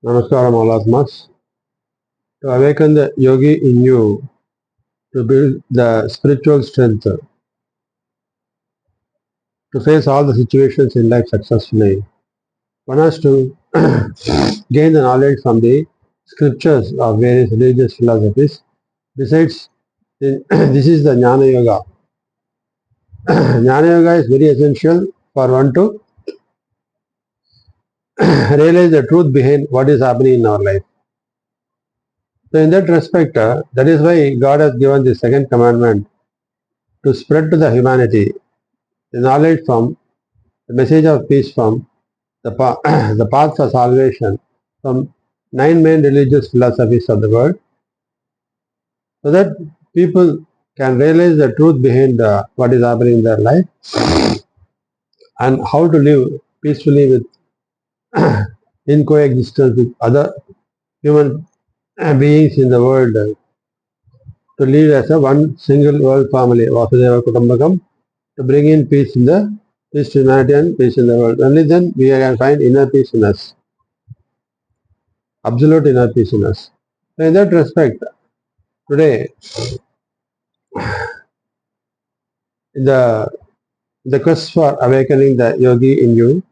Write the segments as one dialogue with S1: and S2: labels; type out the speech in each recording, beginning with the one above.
S1: Namaskaram, all Atmas. To awaken the yogi in you, to build the spiritual strength, to face all the situations in life successfully, one has to gain the knowledge from the scriptures of various religious philosophies. Besides, this is the Jnana Yoga. Jnana Yoga is very essential for one to realize the truth behind what is happening in our life. So, in that respect, that is why God has given the second commandment to spread to the humanity the knowledge from the message of peace from the path for salvation from nine main religious philosophies of the world, so that people can realize the truth behind what is happening in their life and how to live peacefully with in coexistence with other human beings in the world, to live as a one single world family, Vasudeva Kutumbakam, to bring in peace in the peace to humanity and peace in the world. Only then we can find inner peace in us, absolute inner peace in us. So in that respect, today in the quest for awakening the yogi in you,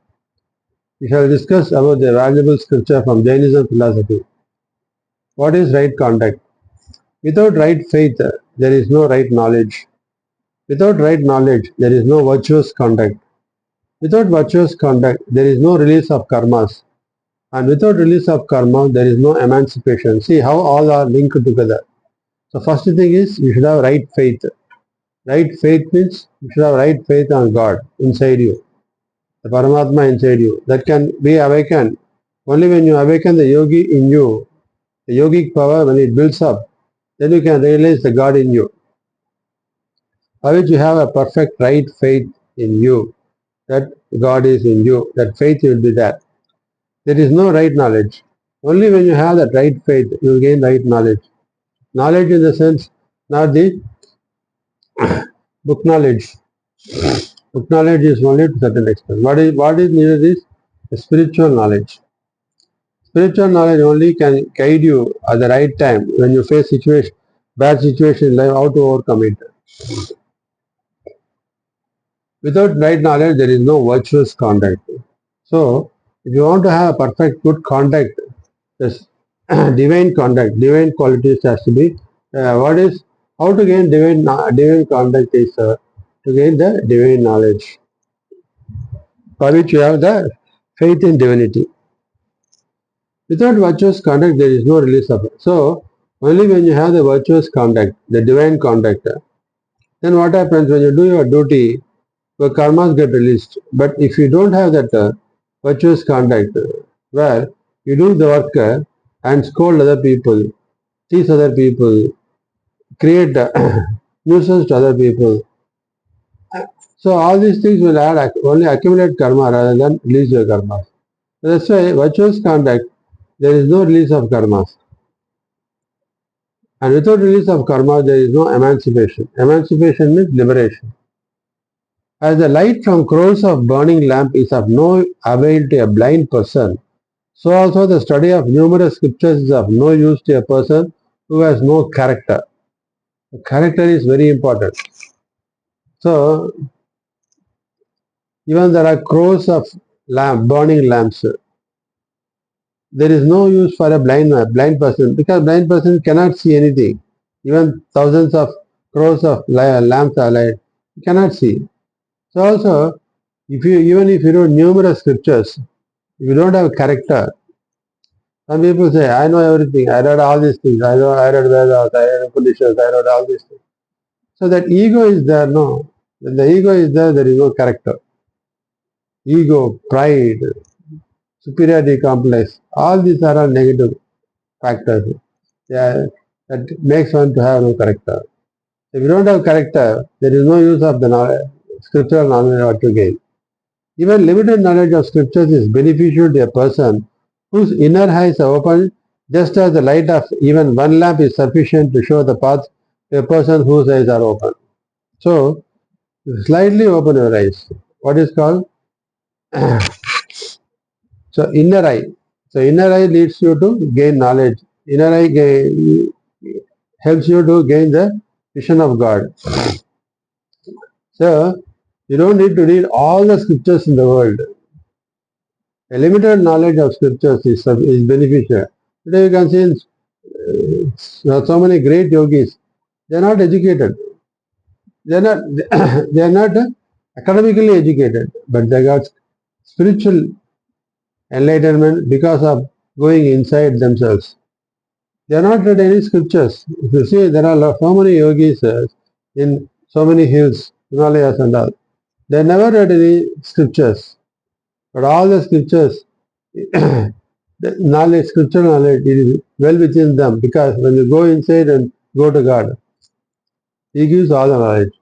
S1: we shall discuss about the valuable scripture from Jainism philosophy. What is right conduct? Without right faith, there is no right knowledge. Without right knowledge, there is no virtuous conduct. Without virtuous conduct, there is no release of karmas. And without release of karma, there is no emancipation. See how all are linked together. So first thing is you should have right faith. Right faith means you should have right faith on God inside you, the Paramatma inside you. That can be awakened. Only when you awaken the yogi in you, the yogic power, when it builds up, then you can realize the God in you. For which you have a perfect right faith in you, that God is in you, that faith will be there. There is no right knowledge. Only when you have that right faith, you will gain right knowledge. Knowledge in the sense, not the book knowledge. Book knowledge is only to a certain extent. What is needed is spiritual knowledge. Spiritual knowledge only can guide you at the right time when you face bad situation in life, how to overcome it. Without right knowledge, there is no virtuous conduct. So, if you want to have perfect good conduct, this divine conduct, divine qualities has to be. What is how to gain divine conduct is to gain the divine knowledge, for which you have the faith in divinity. Without virtuous conduct, there is no release of it. So, only when you have the virtuous conduct, the divine conduct, then what happens when you do your duty, your karmas get released. But if you don't have that virtuous conduct, where you do the work and scold other people, tease other people, create nuisance to other people, so all these things will only accumulate karma rather than release your karma. That's why virtuous conduct, there is no release of karmas. And without release of karma, there is no emancipation. Emancipation means liberation. As the light from crores of burning lamp is of no avail to a blind person, so also the study of numerous scriptures is of no use to a person who has no character. Character is very important. So, even there are crores of burning lamps. There is no use for a blind person, because blind person cannot see anything. Even thousands of crores of lamps are light, you cannot see. So also, even if you know numerous scriptures, if you don't have character, some people say, I know everything, I read all these things, I read Vedas, I read Upanishads, I read all these things. So that ego is there, no. When the ego is there, there is no character. Ego, pride, superiority complex, all these are all negative factors. Yeah, that makes one to have no character. If you don't have character, there is no use of the knowledge, scriptural knowledge or to gain. Even limited knowledge of scriptures is beneficial to a person whose inner eyes are open, just as the light of even one lamp is sufficient to show the path to a person whose eyes are open. So, slightly open your eyes. What is called? So, inner eye. So inner eye leads you to gain knowledge. Inner eye helps you to gain the vision of God. So you don't need to read all the scriptures in the world. A limited knowledge of scriptures is beneficial. Today you can see so many great yogis. They are not educated. They are not. They are not academically educated, but they got spiritual enlightenment because of going inside themselves. They are not read any scriptures. If you see, there are so many yogis in so many hills, Himalayas and all. They never read any scriptures, but all the scriptures, the knowledge, scriptural knowledge, it is well within them because when you go inside and go to God, He gives all the knowledge.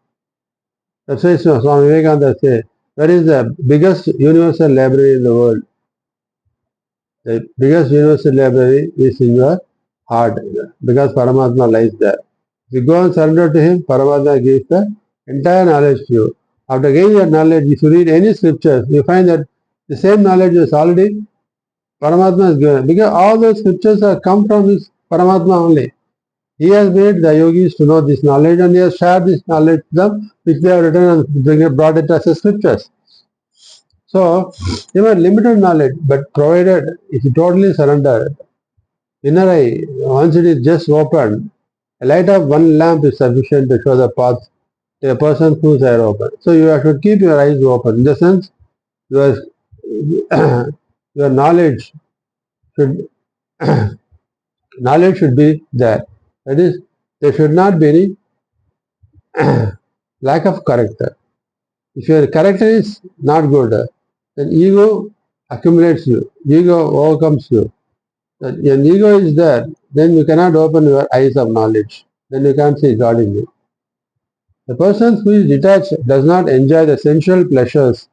S1: That's why Swami Vivekananda says, "Where is the biggest universal library in the world? The biggest universal library is in your heart because Paramatma lies there. If you go and surrender to Him, Paramatma gives the entire knowledge to you. After gaining that knowledge, if you read any scriptures, you find that the same knowledge is already Paramatma has given. Because all those scriptures have come from His Paramatma only. He has made the yogis to know this knowledge and He has shared this knowledge to them, which they have written and brought it as a scriptures. So, even limited knowledge, but provided if you totally surrender, inner eye, once it is just opened, a light of one lamp is sufficient to show the path to a person whose eyes are open. So you should keep your eyes open. In the sense, your your knowledge should knowledge should be there. That is, there should not be any lack of character. If your character is not good, then ego accumulates you. Ego overcomes you. When ego is there, then you cannot open your eyes of knowledge. Then you can't see God in you. The person who is detached does not enjoy the sensual pleasures,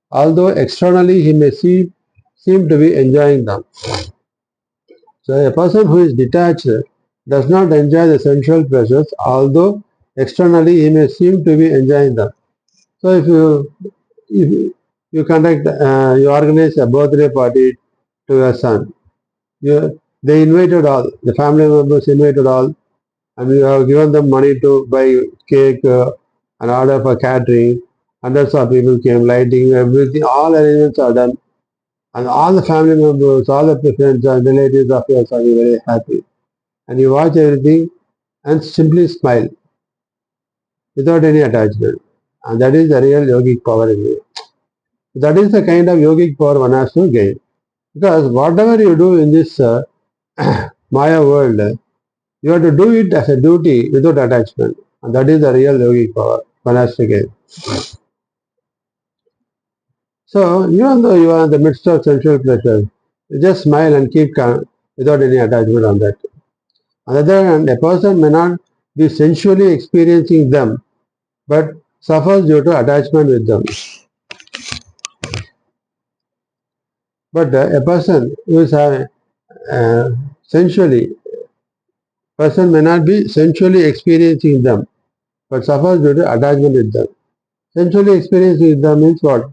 S1: although externally he may seem to be enjoying them. So a person who is detached does not enjoy the sensual pleasures, although externally he may seem to be enjoying them. So if you organize a birthday party to your son, they invited all, the family members invited all, and you have given them money to buy cake and order for catering. Hundreds of people came, lighting, everything, all arrangements are done. And all the family members, all the friends and relatives of yours are very happy. And you watch everything and simply smile without any attachment. And that is the real yogic power in you. That is the kind of yogic power one has to gain. Because whatever you do in this Maya world, you have to do it as a duty without attachment. And that is the real yogic power one has to gain. So even though you are in the midst of sensual pleasure, you just smile and keep calm without any attachment on that. On the other hand, a person may not be sensually experiencing them, but suffers due to attachment with them. But a person who is sensually, person may not be sensually experiencing them, but suffers due to attachment with them. Sensually experiencing with them means what?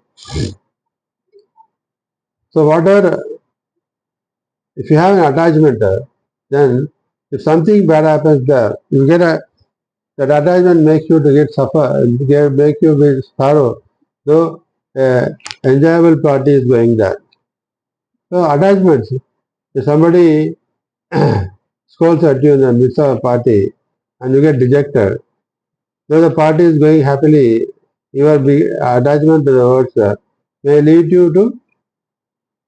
S1: So whatever, if you have an attachment, then if something bad happens there, you get that attachment makes you to get suffer, make you get sorrow. So enjoyable party is going there. So attachments, if somebody scolds at you in the midst of a party and you get dejected, though the party is going happily, your attachment to the words may lead you to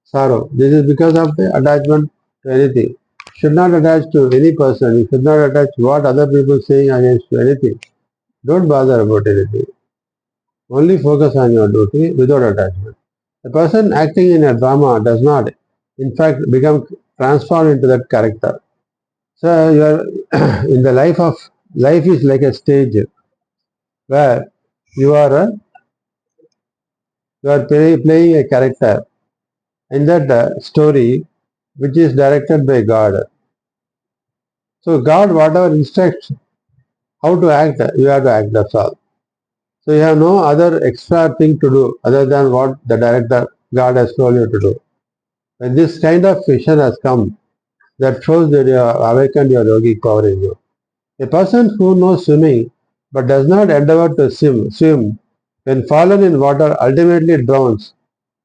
S1: sorrow. This is because of the attachment to anything. You should not attach to any person. You should not attach what other people saying against you, anything. Don't bother about anything. Only focus on your duty without attachment. The person acting in a drama does not, in fact, become transformed into that character. So you are in the life is like a stage where you are playing a character in that story which is directed by God. So God, whatever instructs how to act, you have to act, that's all. So you have no other extra thing to do other than what the director God has told you to do. When this kind of vision has come, that shows that you have awakened your yogic power in you. A person who knows swimming but does not endeavor to swim when fallen in water ultimately drowns.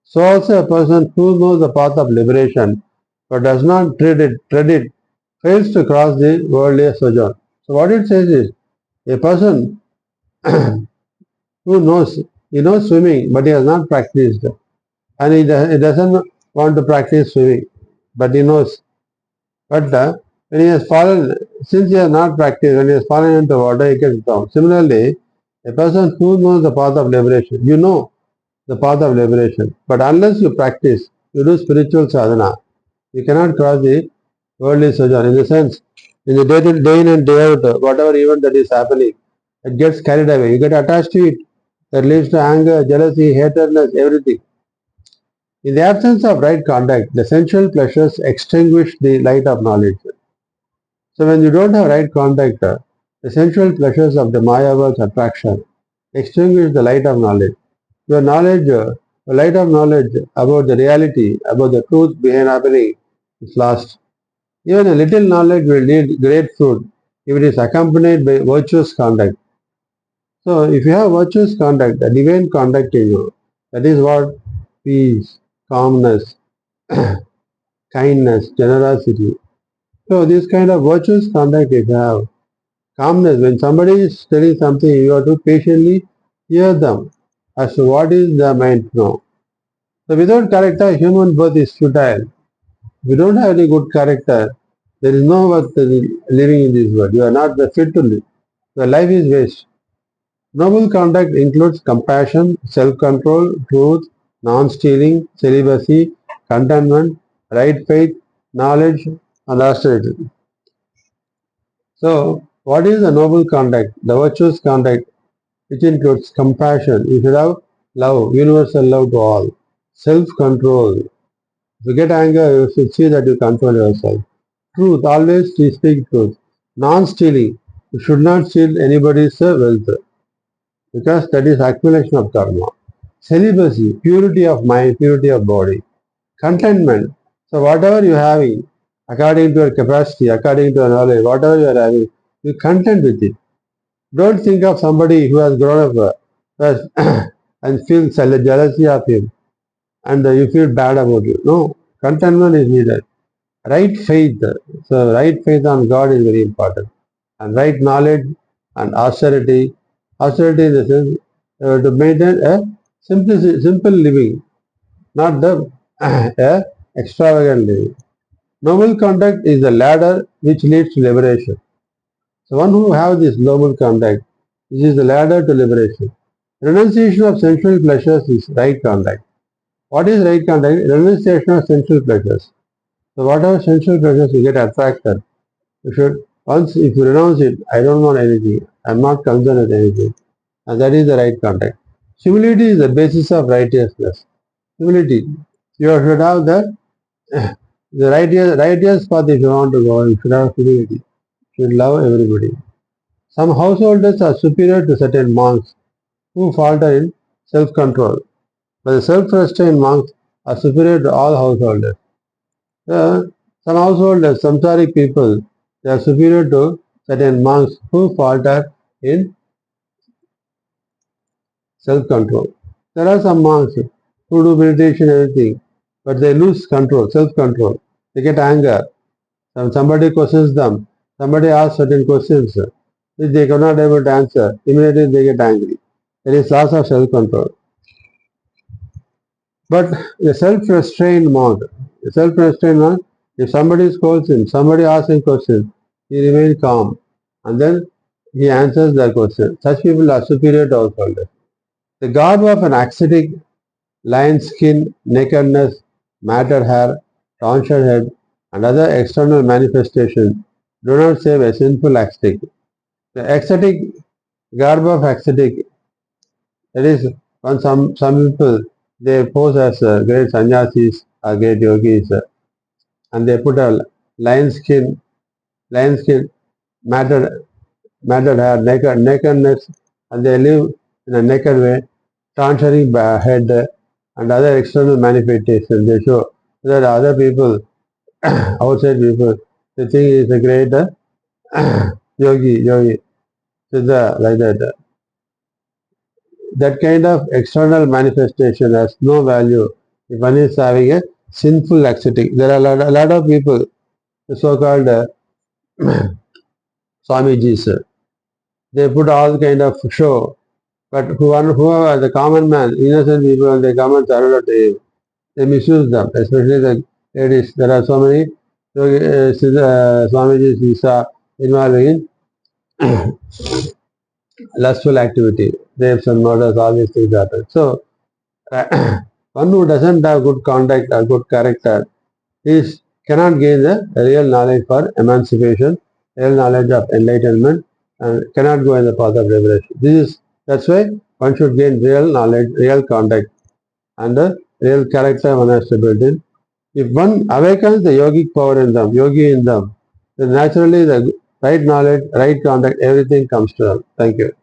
S1: So also a person who knows the path of liberation but does not tread it fails to cross the worldly sojourn. So what it says is a person who knows swimming but he has not practiced and he doesn't want to practice swimming but he knows. But when he has fallen, since he has not practiced, when he has fallen into water, he gets drowned. Similarly, a person who knows the path of liberation, you know the path of liberation, but unless you practice, you do spiritual sadhana, you cannot cross the worldly sojourn. In the sense, in the day in and day out, whatever event that is happening, it gets carried away. You get attached to it. That leads to anger, jealousy, hatredness, everything. In the absence of right conduct, the sensual pleasures extinguish the light of knowledge. So when you don't have right conduct, the sensual pleasures of the Maya world's attraction extinguish the light of knowledge. Your knowledge, the light of knowledge about the reality, about the truth behind happening is lost. Even a little knowledge will yield great fruit if it is accompanied by virtuous conduct. So if you have virtuous conduct, the divine conduct in you, that is what peace, calmness, kindness, generosity. So this kind of virtuous conduct if you have, calmness, when somebody is telling something, you have to patiently hear them as to what is the mind know. So without character, human birth is futile. If you don't have any good character, there is no worth living in this world. You are not fit to live. Your life is waste. Noble conduct includes compassion, self-control, truth, non-stealing, celibacy, contentment, right faith, knowledge, and austerity. So, what is the noble conduct? The virtuous conduct, which includes compassion. You should have love, universal love to all. Self-control. If you get anger, you should see that you control yourself. Truth, always to speak truth. Non-stealing. You should not steal anybody's wealth because that is accumulation of karma. Celibacy, purity of mind, purity of body. Contentment. So whatever you are having, according to your capacity, according to your knowledge, whatever you are having, be content with it. Don't think of somebody who has grown up and feel jealousy of him and you feel bad about it. No, contentment is needed. Right faith. So right faith on God is very important. And right knowledge and austerity. Austerity in the sense to maintain a simple living, not the extravagant living. Noble conduct is the ladder which leads to liberation. So one who have this noble conduct, this is the ladder to liberation. Renunciation of sensual pleasures is right conduct. What is right conduct? Renunciation of sensual pleasures. So whatever sensual pleasures you get attracted, you should once if you renounce it, I don't want anything. I'm not concerned with anything. And that is the right conduct. Humility is the basis of righteousness. Humility. You should have the righteous path if you want to go, you should have humility. You should love everybody. Some householders are superior to certain monks who falter in self-control, but the self-restrained monks are superior to all householders. Uh, some householders, samsaric people, they are superior to certain monks who falter in self-control. There are some monks who do meditation and everything, but they lose control, self-control. They get anger. Somebody questions them. Somebody asks certain questions which they cannot able to answer. Immediately they get angry. There is loss of self-control. But a self-restrained monk, if somebody scolds him, somebody asks him questions, he remains calm and then he answers their question. Such people are superior to householders. The garb of an ascetic, lion skin, nakedness, matted hair, tonsured head, and other external manifestations do not save a sinful ascetic. The ascetic garb of ascetic, that is, when some people they pose as great sannyasis or great yogis, and they put a lion skin, matted, matted hair, nakedness, and they live in a naked way, tonsuring head, and other external manifestations they show. that other people, outside people, they think he is a great yogi, Siddha, like that. That kind of external manifestation has no value if one is having a sinful ascetic. There are a lot of people, the so-called Swamijis, they put all kind of show, but whoever the common man, innocent people, they come and surrender to him. They misuse them, especially the ladies. There are so many Swamijis we saw involving in lustful activity, rapes and murders, all these things happen. So, one who doesn't have good conduct or good character is cannot gain the real knowledge for emancipation, real knowledge of enlightenment, and cannot go in the path of liberation. That's why one should gain real knowledge, real conduct, and the real character one has to build in. If one awakens the yogic power in them, yogi in them, then naturally the right knowledge, right conduct, everything comes to them. Thank you.